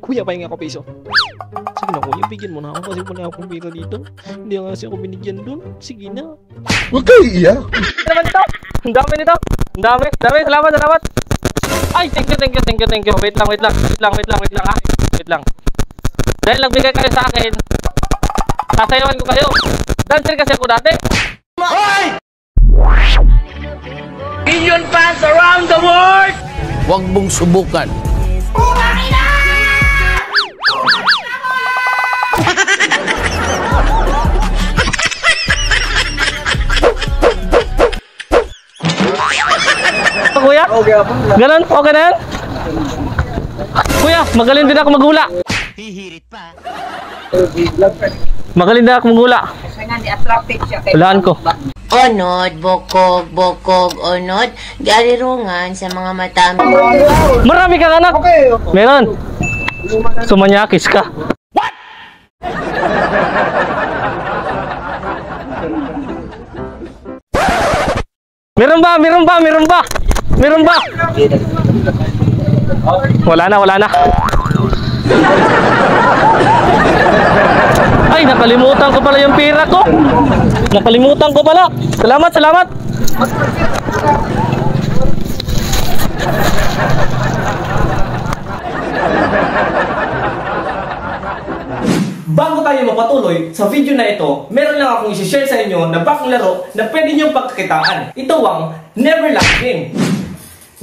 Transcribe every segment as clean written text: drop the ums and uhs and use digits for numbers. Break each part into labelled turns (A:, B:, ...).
A: Kuya, pahinga ako piso. Sige na kuya, bigyan mo na ako kasi wala akong pera dito. Hindi nga kasi ako binigyan dun. Sige na.
B: Huwag kayo iiyak.
A: Naman ito! Ang dami nito! Ang dami! Salamat! Ay! Thank you! Wait lang ha! Wait lang. Dahil nagbigay kayo sa akin, sasayawan ko kayo. Dancer kasi ako dati.
C: Hoy! Million fans around the world!
D: Huwag mong subukan.
A: Kuya? Ganun? Okay na yan? Kuya, magaling din ako maghula.
C: Hihirit pa.
A: Magaling din ako maghula. Hulaan ko.
E: Onod, bokog, onod, garirungan sa mga mata.
A: Marami kang anak. Meron. Sumanyakis ka. What? Meron ba? Wala na. Ay, nakalimutan ko pala yung pera ko. Salamat. Bago tayo mapatuloy sa video na ito, meron lang akong i-share sa inyo na bagong laro na pwede niyong pagkakitaan. Ito ang Neverland Game.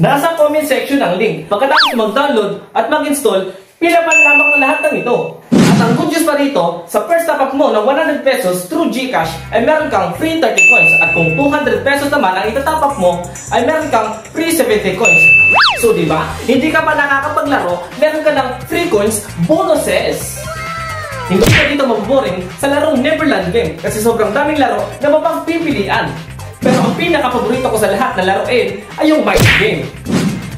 A: Nasa comment section ang link. Pagkatapos mag-download at mag-install, pilaban lamang ang lahat ng ito. At ang good news pa rito, sa first top up mo ng 100 pesos through GCash ay meron kang free 30 coins. At kung 200 pesos naman ang itatop up mo, ay meron kang free 70 coins. So diba, hindi ka pa nakakapaglaro, meron ka ng free coins bonuses. Hindi ka dito maboboring sa larong Neverland Game kasi sobrang daming laro na mapagpipilian. Pero ang pinaka-paborito ko sa lahat na laruin ay yung Mind Game.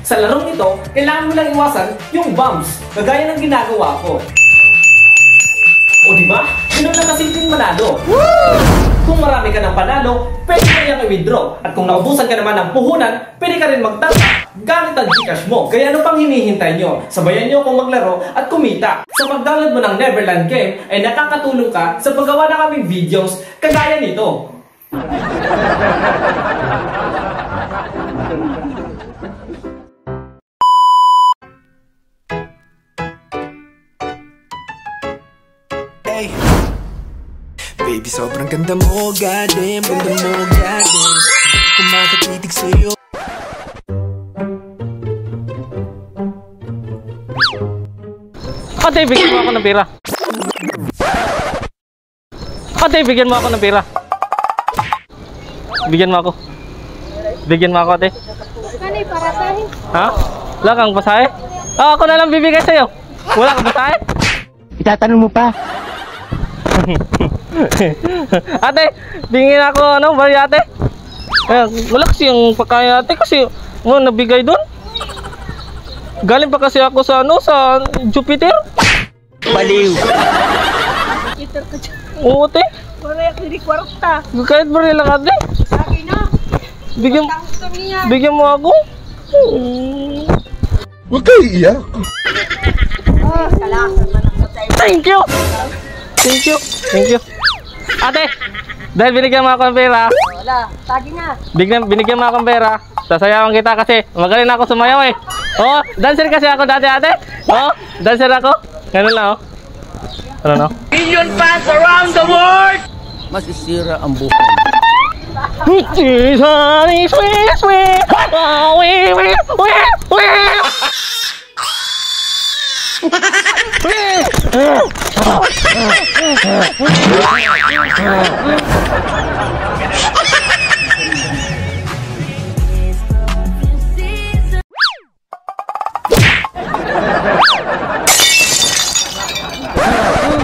A: Sa larong ito, kailangan mo lang iwasan yung bombs, kagaya ng ginagawa ko. O diba? Ganun lang kasimpleng manalo. Kung marami ka ng panalo, pwede ka niyang i-withdraw. At kung naubusan ka naman ng puhunan, pwede ka rin magtapa gamit ang GCash mo. Kaya ano pang hinihintay nyo? Sabayan nyo akong maglaro at kumita. Sa pag-download mo ng Neverland Game, ay nakakatulong ka sa paggawa ng aming videos kagaya nito.
F: Hey, baby, sobrang ganda mo, goddamn, ganda mo, goddamn. Kung makatitig sa'yo.
A: Ate, bigyan mo ako ng pera. Bigyan mo ako, ate.
G: Kani para sahin?
A: Ha? Wala kang pasahe? Ako na lang bibigay sa'yo. Wala kang pasahe?
C: Itatanong mo pa.
A: Ate, bingin ako, bari ate. Wala kasi yung pagkain ate kasi nabigay doon. Galing pa kasi ako sa sa Jupiter.
C: Baliw.
G: Jupiter ka dyan.
A: Oo, ate.
G: Wala yung kwarta.
A: Kahit bari lang ate.
G: Sabi na.
A: Bigyan mo ako.
B: Huwag kayo iiyak.
A: Thank you. Ate, dahil binigyan mo ako ng pera.
G: Wala. Sabi na.
A: Binigyan mo ako ng pera. Sasayawan kita kasi magaling na ako sumayaw eh. Oh, dancer kasi ako dati ate. Oh, dancer ako. Ganun lang oh. Ano no?
C: Million fans around the world!
D: Masisira ang buhay.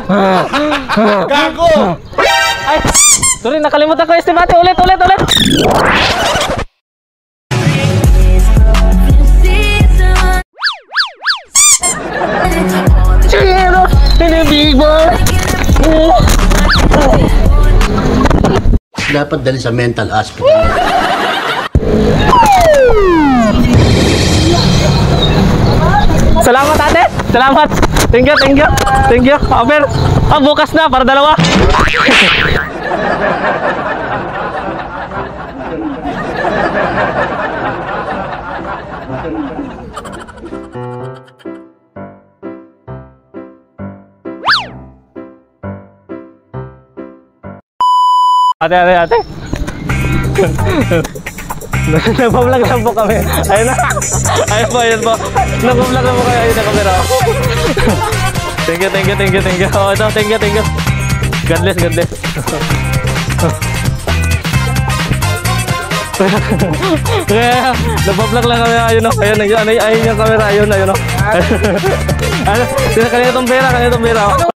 A: Gago! Ay! Sorry, nakalimutan ko estimate. Ulit! Chino! Big boy!
D: Dapat dali sa mental hospital.
A: Salamat ate! Salamat! Thank you! Aber! Bukas na para dalawa! Ate! Nagpa-vlog lang po kami. Ayun po. Nagpa-vlog lang po kayo. Ayun na camera. Thank you. Oh, ito, thank you. God bless. Kaya, nagpa-vlog lang kami. Ayun yung camera. Ayun. Kanina itong pera.